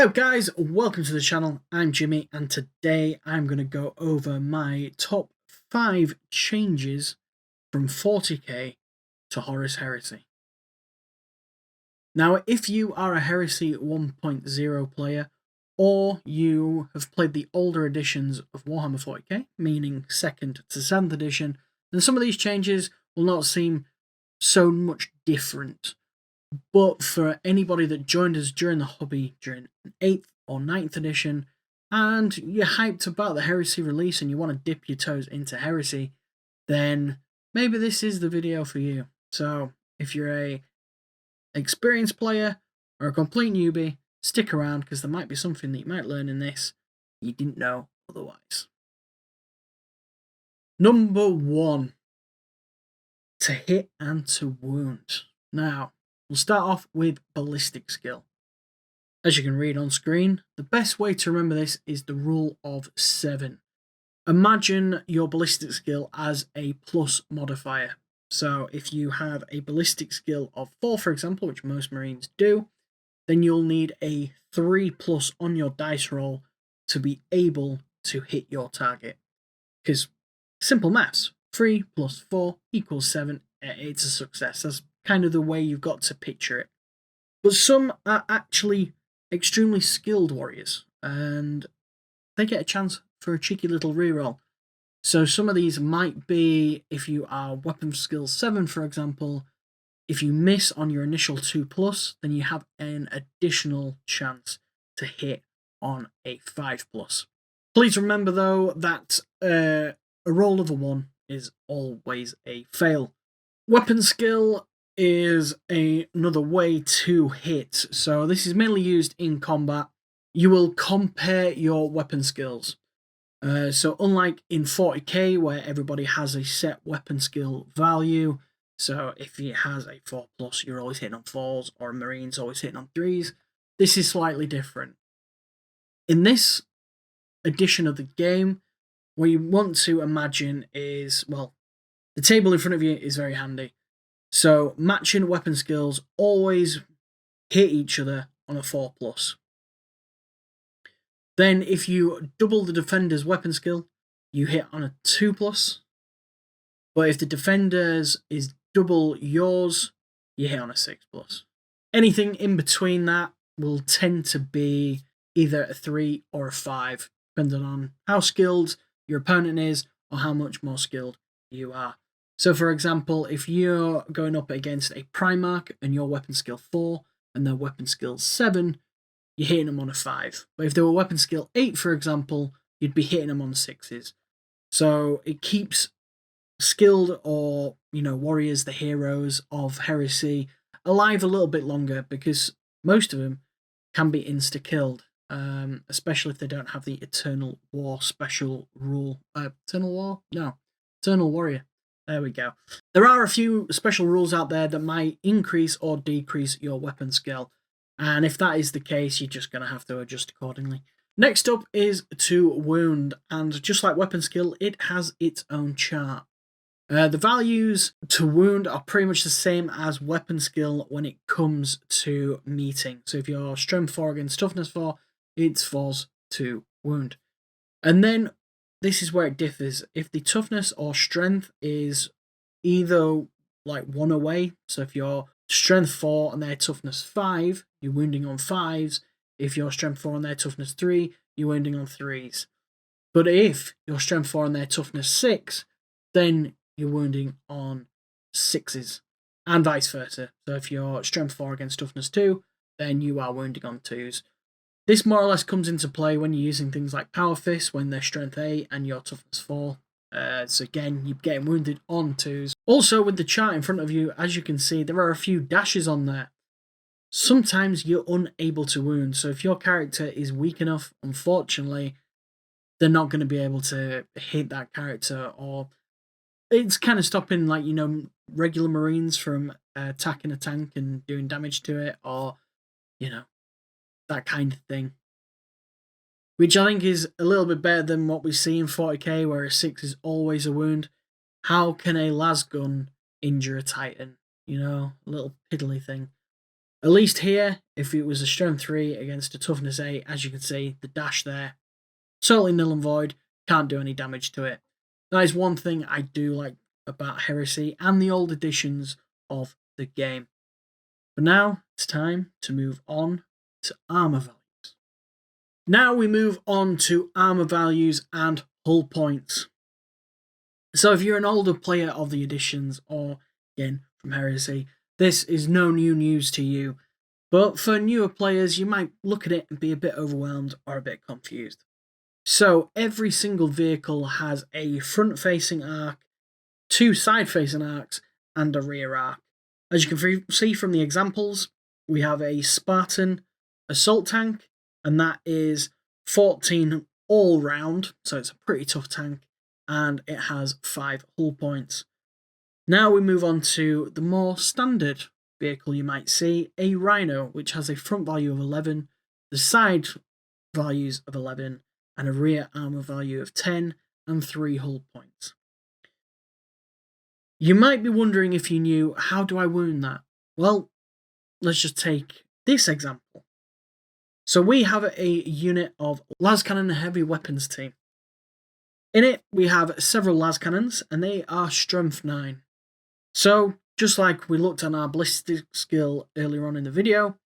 Hey up guys, welcome to the channel. I'm Jimmy and today I'm going to go over my top 5 changes from 40k to Horus Heresy. Now if you are a Heresy 1.0 player or you have played the older editions of Warhammer 40k, meaning 2nd to 7th edition, then some of these changes will not seem so much different. But for anybody that joined us during the hobby during 8th or 9th edition, and you're hyped about the Heresy release and you want to dip your toes into Heresy, then maybe this is the video for you. So if you're a experienced player or a complete newbie, stick around because there might be something that you might learn in this you didn't know otherwise. Number 1, to hit and to wound. Now, we'll start off with Ballistic Skill. As you can read on screen, the best way to remember this is the rule of 7. Imagine your Ballistic Skill as a plus modifier. So if you have a Ballistic Skill of 4, for example, which most Marines do, then you'll need a 3+ on your dice roll to be able to hit your target. Because simple maths, 3 + 4 = 7, it's a success. That's kind of the way you've got to picture it. But some are actually extremely skilled warriors, and they get a chance for a cheeky little reroll. So some of these might be, if you are weapon skill 7, for example, if you miss on your initial 2+, then you have an additional chance to hit on a 5+. Please remember though that a roll of a 1 is always a fail. Weapon skill is another way to hit. So this is mainly used in combat. You will compare your weapon skills. So unlike in 40k where everybody has a set weapon skill value, so if it has a 4+, you're always hitting on 4s, or a Marine's always hitting on 3s. This is slightly different. In this edition of the game, what you want to imagine is, well, the table in front of you is very handy. So matching weapon skills always hit each other on a 4+. Then if you double the defender's weapon skill, you hit on a 2+. But if the defender's is double yours, you hit on a 6+. Anything in between that will tend to be either a 3 or a 5, depending on how skilled your opponent is or how much more skilled you are. So for example, if you're going up against a Primarch and your weapon skill 4 and their weapon skill 7, you're hitting them on a 5. But if they were weapon skill 8, for example, you'd be hitting them on 6s. So it keeps skilled or, warriors, the heroes of Heresy, alive a little bit longer because most of them can be insta-killed, especially if they don't have the Eternal War special rule. Eternal War? No. Eternal Warrior. There we go. There are a few special rules out there that might increase or decrease your weapon skill. And if that is the case, you're just going to have to adjust accordingly. Next up is to wound. And just like weapon skill, it has its own chart. The values to wound are pretty much the same as weapon skill when it comes to meeting. So if you're strength 4 against toughness 4, it's 4s to wound. And then this is where it differs. If the toughness or strength is either like 1 away, so if you're strength 4 and their toughness 5, you're wounding on 5s. If you're strength 4 and their toughness 3, you're wounding on 3s. But if you're strength 4 and their toughness 6, then you're wounding on 6s, and vice versa. So if you're strength 4 against toughness 2, then you are wounding on 2s. This more or less comes into play when you're using things like Power Fists when they're strength 8 and your toughness 4. So again, you're getting wounded on 2s. Also, with the chart in front of you, as you can see, there are a few dashes on there. Sometimes you're unable to wound. So if your character is weak enough, unfortunately, they're not going to be able to hit that character, or it's kind of stopping, like, regular Marines from attacking a tank and doing damage to it, or, that kind of thing. Which I think is a little bit better than what we see in 40k, where a 6 is always a wound. How can a las gun injure a Titan? A little piddly thing. At least here, if it was a strength 3 against a toughness 8, as you can see, the dash there, totally null and void, can't do any damage to it. That is one thing I do like about Heresy and the old editions of the game. But now it's time to move on to armor values. Now we move on to armor values and hull points. So if you're an older player of the editions, or again from Heresy, this is no new news to you. But for newer players, you might look at it and be a bit overwhelmed or a bit confused. So every single vehicle has a front-facing arc, 2 side-facing arcs, and a rear arc. As you can see from the examples, we have a Spartan assault tank, and that is 14 all round, so it's a pretty tough tank, and it has 5 hull points. Now we move on to the more standard vehicle you might see, a Rhino, which has a front value of 11, the side values of 11, and a rear armor value of 10, and 3 hull points. You might be wondering, if you knew, how do I wound that? Well, let's just take this example. So we have a unit of lascannon heavy weapons team. In it, we have several lascannons, and they are strength 9. So, just like we looked on our ballistic skill earlier on in the video,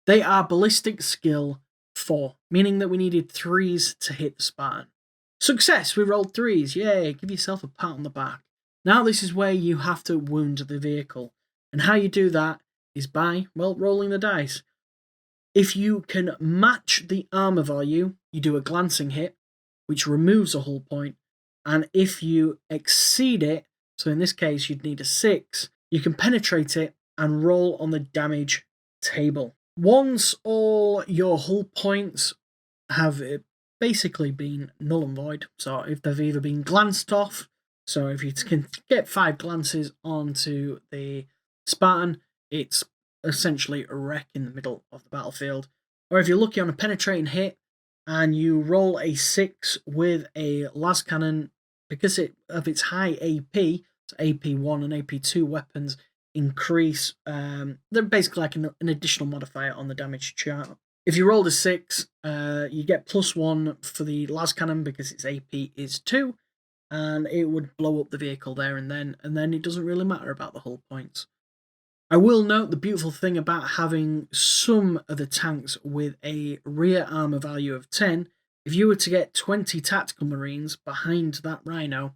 they are ballistic skill 4, meaning that we needed 3s to hit the Spartan. Success, we rolled 3s, yay, give yourself a pat on the back. Now this is where you have to wound the vehicle, and how you do that is by, well, rolling the dice. If you can match the armor value, you do a glancing hit, which removes a hull point, and if you exceed it, so in this case you'd need a 6, you can penetrate it and roll on the damage table. Once all your hull points have basically been null and void, so if they've either been glanced off, so if you can get 5 glances onto the Spartan, it's essentially a wreck in the middle of the battlefield. Or if you're lucky on a penetrating hit and you roll a 6 with a lascannon, because of its high AP, so AP1 and AP2 weapons increase, they're basically like an additional modifier on the damage chart. If you rolled a 6, you get +1 for the lascannon because its AP is 2, and it would blow up the vehicle there and then it doesn't really matter about the hull points. I will note the beautiful thing about having some of the tanks with a rear armor value of 10, if you were to get 20 tactical marines behind that Rhino,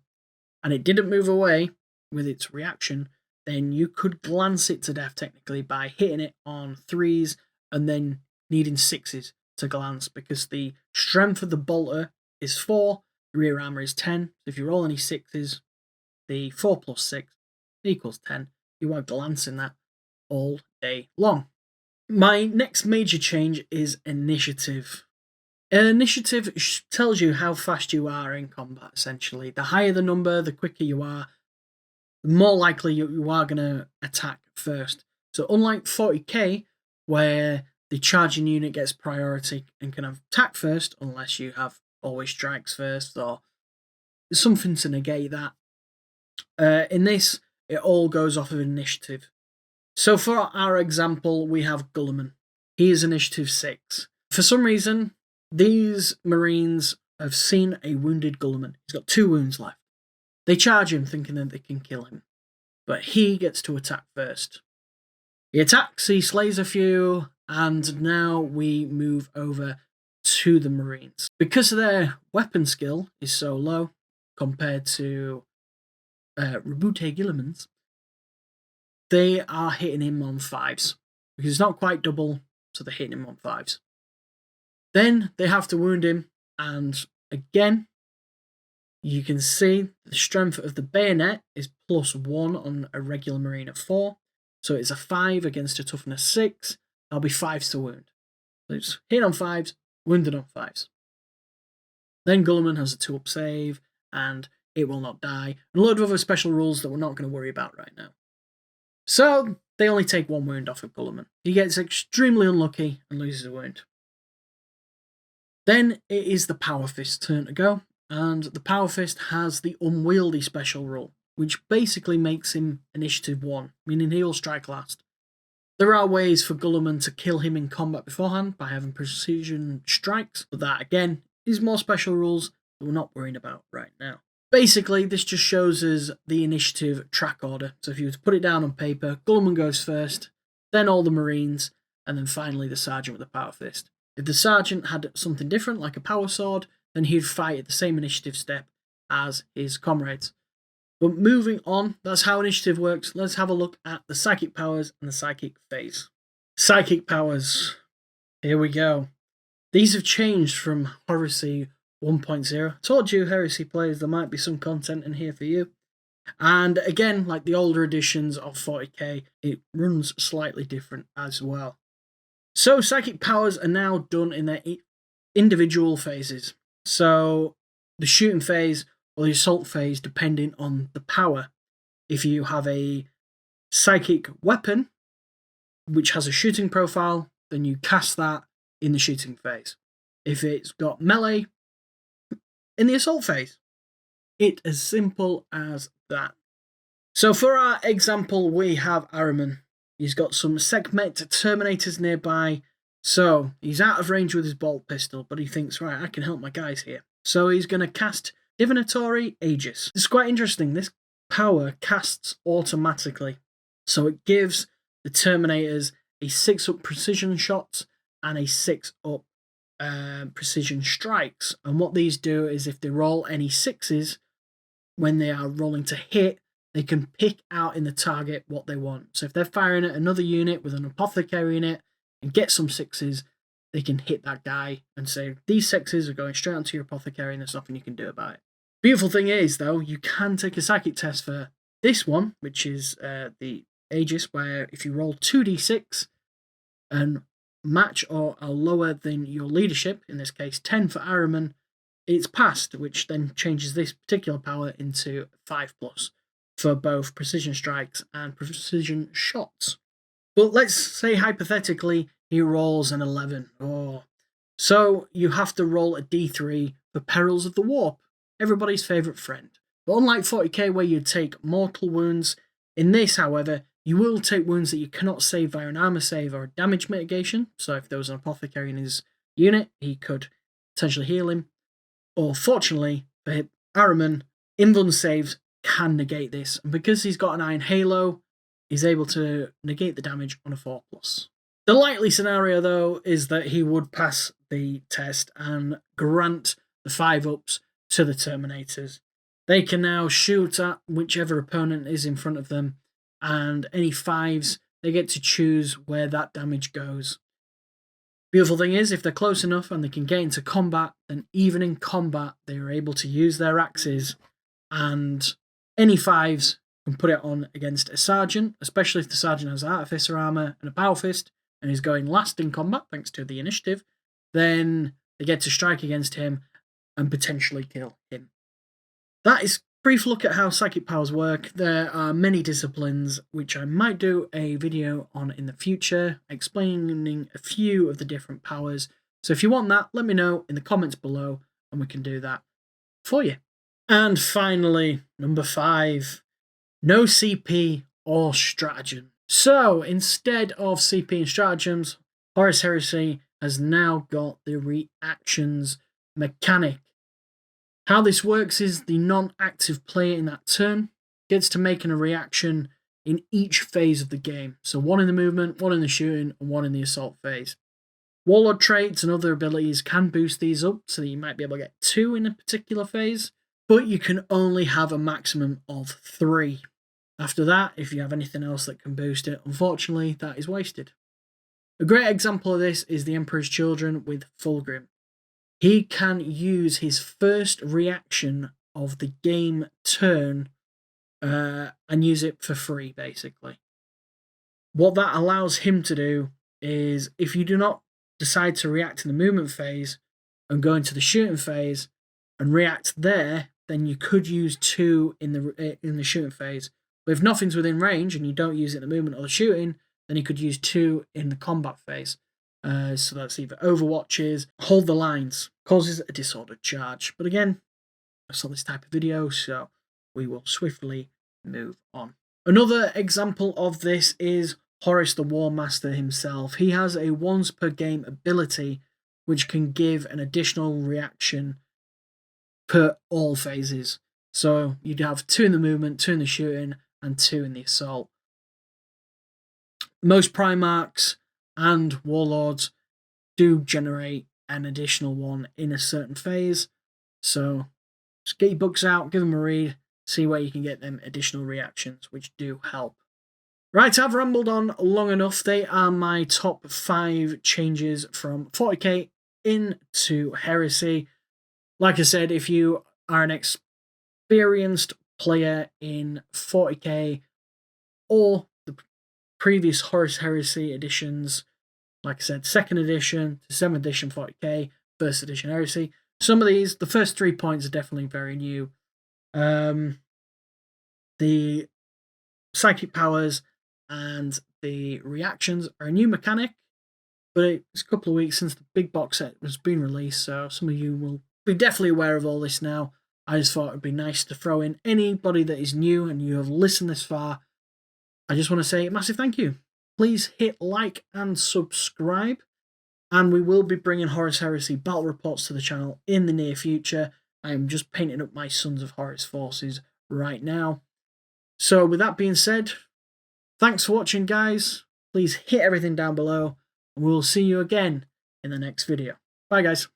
and it didn't move away with its reaction, then you could glance it to death technically by hitting it on 3s and then needing 6s to glance, because the strength of the bolter is 4, the rear armor is 10, so if you roll any 6s, the 4 plus 6 equals 10. You are glancing that all day long. My next major change is initiative. Initiative tells you how fast you are in combat, essentially. The higher the number, the quicker you are, the more likely you are going to attack first. So unlike 40k, where the charging unit gets priority and can attack first, unless you have always strikes first or something to negate that, in this, it all goes off of initiative. So for our example, we have Gulliman. He is initiative 6. For some reason, these Marines have seen a wounded Gulliman. He's got 2 wounds left. They charge him thinking that they can kill him, but he gets to attack first. He attacks, he slays a few, and now we move over to the Marines. Because their weapon skill is so low compared to Rebute Gilliman's, they are hitting him on 5s, because it's not quite double, so they're hitting him on 5s. Then they have to wound him, and again, you can see the strength of the bayonet is +1 on a regular Marine of 4, so it's a 5 against a toughness 6. That'll be 5s to wound. So it's hit on 5s, wounded on 5s. Then Gulliman has a 2-up save, and it will not die, and a load of other special rules that we're not going to worry about right now. So they only take 1 wound off of Gulliman. He gets extremely unlucky and loses a wound. Then it is the Power Fist's turn to go, and the Power Fist has the Unwieldy special rule, which basically makes him initiative 1, meaning he'll strike last. There are ways for Gulliman to kill him in combat beforehand by having precision strikes, but that again is more special rules that we're not worrying about right now. Basically, this just shows us the initiative track order. So if you were to put it down on paper, Gulliman goes first, then all the Marines, and then finally the Sergeant with the Power Fist. If the Sergeant had something different, like a Power Sword, then he'd fight at the same initiative step as his comrades. But moving on, that's how initiative works. Let's have a look at the psychic powers and the psychic phase. Psychic powers. Here we go. These have changed from Heresy 1.0. I told you, Heresy players, there might be some content in here for you. And again, like the older editions of 40k, it runs slightly different as well. So psychic powers are now done in their individual phases. So the shooting phase or the assault phase, depending on the power. If you have a psychic weapon, which has a shooting profile, then you cast that in the shooting phase. If it's got melee, in the assault phase. It's as simple as that. So for our example, we have Armour. He's got some Sekhmet Terminators nearby, so he's out of range with his bolt pistol, but he thinks, right, I can help my guys here. So he's going to cast Divinatory Aegis. It's quite interesting. This power casts automatically, so it gives the Terminators a 6-up precision shots and a 6-up precision strikes. And what these do is if they roll any 6s, when they are rolling to hit, they can pick out in the target what they want. So if they're firing at another unit with an apothecary in it and get some 6s, they can hit that guy and say, these 6s are going straight onto your apothecary and there's nothing you can do about it. Beautiful thing is, though, you can take a psychic test for this one, which is the Aegis, where if you roll 2d6 and match or are lower than your leadership, in this case 10 for Armour, it's passed, which then changes this particular power into 5+ for both precision strikes and precision shots. But let's say hypothetically he rolls an 11. So you have to roll a d3 for Perils of the Warp, everybody's favourite friend. But unlike 40k where you take mortal wounds, in this, however, you will take wounds that you cannot save via an armour save or a damage mitigation. So if there was an apothecary in his unit, he could potentially heal him. Or fortunately for Armour, invuln saves can negate this. And because he's got an Iron Halo, he's able to negate the damage on a 4+. The likely scenario, though, is that he would pass the test and grant the 5-ups to the Terminators. They can now shoot at whichever opponent is in front of them, and any 5s, they get to choose where that damage goes. Beautiful thing is, if they're close enough and they can get into combat, then even in combat, they are able to use their axes, and any 5s can put it on against a Sergeant, especially if the Sergeant has Artificer Armour and a Power Fist, and is going last in combat thanks to the initiative, then they get to strike against him and potentially kill him. That is a brief look at how psychic powers work. There are many disciplines which I might do a video on in the future, explaining a few of the different powers. So if you want that, let me know in the comments below and we can do that for you. And finally, number 5, no CP or stratagem. So instead of CP and stratagems, Horus Heresy has now got the reactions mechanic. How this works is the non-active player in that turn gets to make a reaction in each phase of the game. So one in the movement, one in the shooting, and one in the assault phase. Warlord traits and other abilities can boost these up, so that you might be able to get 2 in a particular phase, but you can only have a maximum of 3. After that, if you have anything else that can boost it, unfortunately, that is wasted. A great example of this is the Emperor's Children with Fulgrim. He can use his first reaction of the game turn and use it for free, basically. What that allows him to do is, if you do not decide to react in the movement phase and go into the shooting phase and react there, then you could use 2 in the shooting phase. But if nothing's within range and you don't use it in the movement or the shooting, then you could use 2 in the combat phase. So that's either overwatches, hold the lines, causes a disordered charge. But again, I saw this type of video, so we will swiftly move on. Another example of this is Horus the War Master himself. He has a once per game ability which can give an additional reaction per all phases. So you'd have 2 in the movement, 2 in the shooting, and 2 in the assault. Most Primarchs and Warlords do generate an additional one in a certain phase. So just get your books out, give them a read, see where you can get them additional reactions, which do help. Right, I've rambled on long enough. They are my top 5 changes from 40k into Heresy. Like I said, if you are an experienced player in 40k or the previous Horus Heresy editions, like I said, 2nd edition to 7th edition 40k, 1st edition Heresy, some of these, the first 3 points are definitely very new. The psychic powers and the reactions are a new mechanic, but it's a couple of weeks since the big box set has been released, so some of you will be definitely aware of all this now. I just thought it would be nice to throw in anybody that is new and you have listened this far. I just want to say a massive thank you. Please hit like and subscribe, and we will be bringing Horus Heresy battle reports to the channel in the near future. I am just painting up my Sons of Horus forces right now. So with that being said, thanks for watching, guys. Please hit everything down below, and we'll see you again in the next video. Bye, guys.